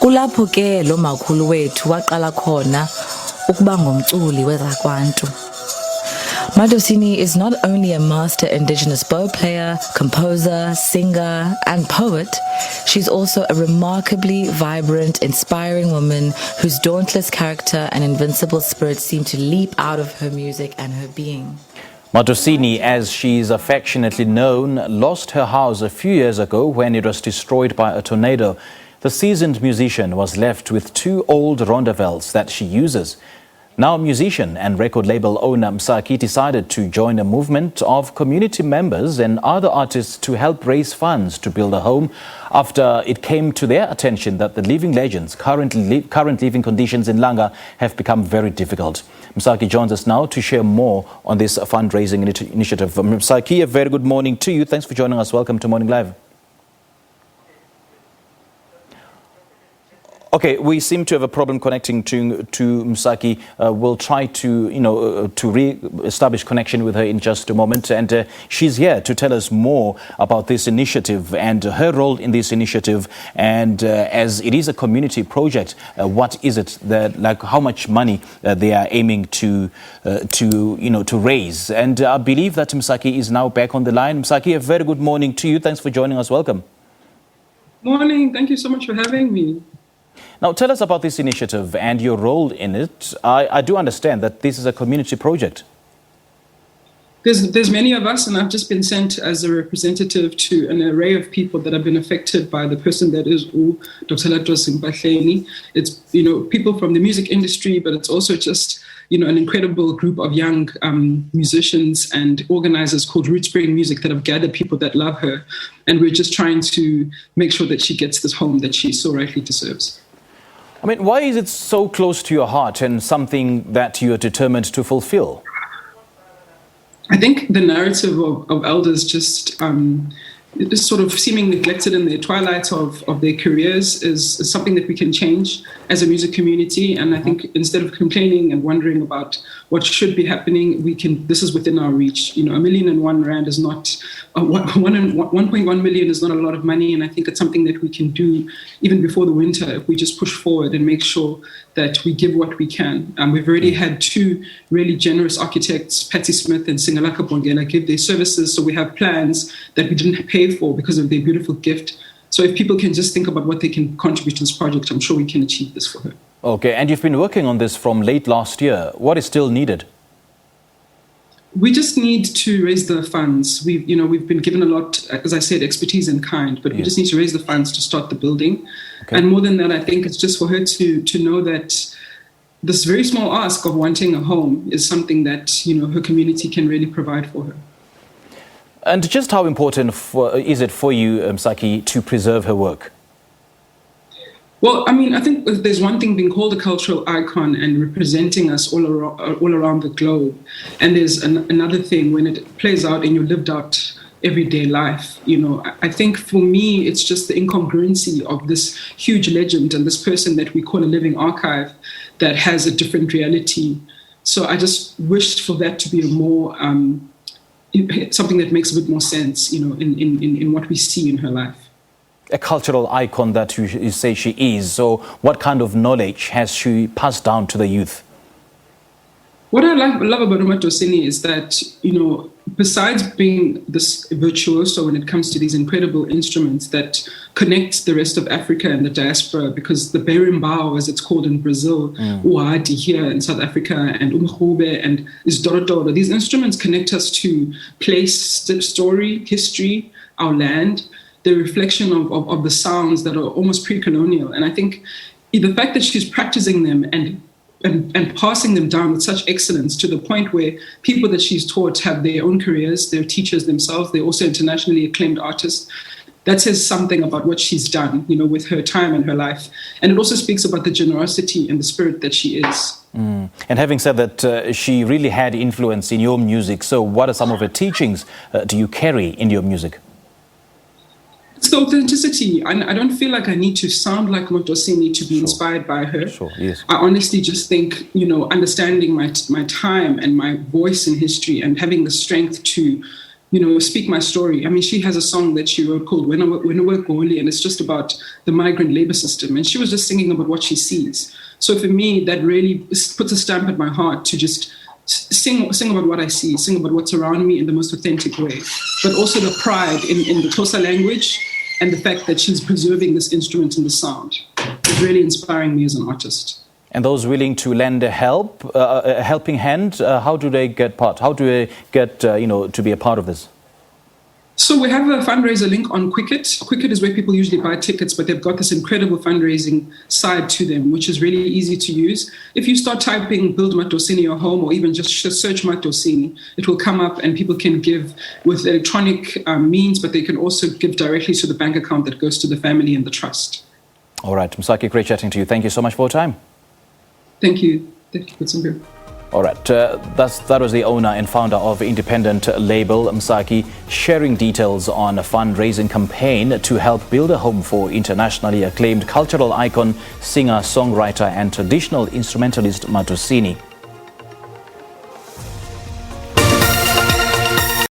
Kulapho ke lo makhulu wethu waqala khona ukuba ngumculi wezakwantu. Madosini is not only a master indigenous bow player, composer, singer, and poet, she's also a remarkably vibrant, inspiring woman whose dauntless character and invincible spirit seem to leap out of her music and her being. Madosini, as she is affectionately known, lost her house a few years ago when it was destroyed by a tornado. The seasoned musician was left with 2 old rondavels that she uses. Now, musician and record label owner Msaki decided to join a movement of community members and other artists to help raise funds to build a home after it came to their attention that the living legends' current living conditions in Langa have become very difficult. Msaki joins us now to share more on this fundraising initiative. Msaki, a very good morning to you. Thanks for joining us. Welcome to Morning Live. Okay, we seem to have a problem connecting to Msaki. We'll try to, to re-establish connection with her in just a moment. And she's here to tell us more about this initiative and her role in this initiative. And as it is a community project, what is it that, like, how much money they are aiming to raise? And I believe that Msaki is now back on the line. Msaki, a very good morning to you. Thanks for joining us. Welcome. Morning. Thank you so much for having me. Now, tell us about this initiative and your role in it. I do understand that this is a community project. There's many of us, and I've just been sent as a representative to an array of people that have been affected by the person that is Dr. Ladros. It's, people from the music industry, but it's also just, an incredible group of young musicians and organizers called Root Spring Music that have gathered people that love her. And we're just trying to make sure that she gets this home that she so rightly deserves. I mean, why is it so close to your heart and something that you are determined to fulfill? I think the narrative of elders just sort of seeming neglected in the twilight of their careers is something that we can change as a music community. And I think instead of complaining and wondering about what should be happening, this is within our reach. R1,000,001 is not, 1.1 million is not a lot of money. And I think it's something that we can do even before the winter if we just push forward and make sure that we give what we can. We've already had 2 really generous architects, Patty Smith and Singalaka Bongela, give their services. So we have plans that we didn't pay for because of their beautiful gift. So if people can just think about what they can contribute to this project, I'm sure we can achieve this for her. Okay, and you've been working on this from late last year. What is still needed? We just need to raise the funds. We've been given a lot, as I said, expertise in kind, but we just need to raise the funds to start the building. Okay. And more than that, I think it's just for her to know that this very small ask of wanting a home is something that, her community can really provide for her. And just how important is it for you, Msaki, to preserve her work? Well, I think there's one thing being called a cultural icon and representing us all around the globe. And there's another thing when it plays out in your lived out everyday life. I think for me, it's just the incongruency of this huge legend and this person that we call a living archive that has a different reality. So I just wished for that to be a more, something that makes a bit more sense, in what we see in her life. A cultural icon that you say she is. So what kind of knowledge has she passed down to the youth? What I love about Madosini is that, besides being this virtuoso when it comes to these incredible instruments that connect the rest of Africa and the diaspora, because the berimbau, as it's called in Brazil, uadi here in South Africa, and umkhube and isdorodoro, these instruments connect us to place, story, history, our land, the reflection of the sounds that are almost pre-colonial. And I think the fact that she's practicing them and passing them down with such excellence to the point where people that she's taught have their own careers, they're teachers themselves, they're also internationally acclaimed artists. That says something about what she's done, with her time and her life. And it also speaks about the generosity and the spirit that she is. And having said that, she really had influence in your music. So what are some of her teachings do you carry in your music? It's the authenticity. I don't feel like I need to sound like Madosini to be inspired by her. Sure, yes. I honestly just think, understanding my time and my voice in history and having the strength to, speak my story. I mean, she has a song that she wrote called When I Work Goli, and it's just about the migrant labor system. And she was just singing about what she sees. So for me, that really puts a stamp at my heart to just sing about what I see, sing about what's around me in the most authentic way. But also the pride in the Xhosa language and the fact that she's preserving this instrument and the sound is really inspiring me as an artist. And those willing to lend a helping hand, how do they get part? How do they get, to be a part of this? So we have a fundraiser link on Quicket. Quicket is where people usually buy tickets, but they've got this incredible fundraising side to them, which is really easy to use. If you start typing Build Madosini your home, or even just search Madosini, it will come up and people can give with electronic means, but they can also give directly to the bank account that goes to the family and the trust. All right, Msaki, great chatting to you. Thank you so much for your time. Thank you. Thank you, Kutsumbir. All right, that was the owner and founder of independent label Msaki, sharing details on a fundraising campaign to help build a home for internationally acclaimed cultural icon, singer, songwriter and traditional instrumentalist Madosini.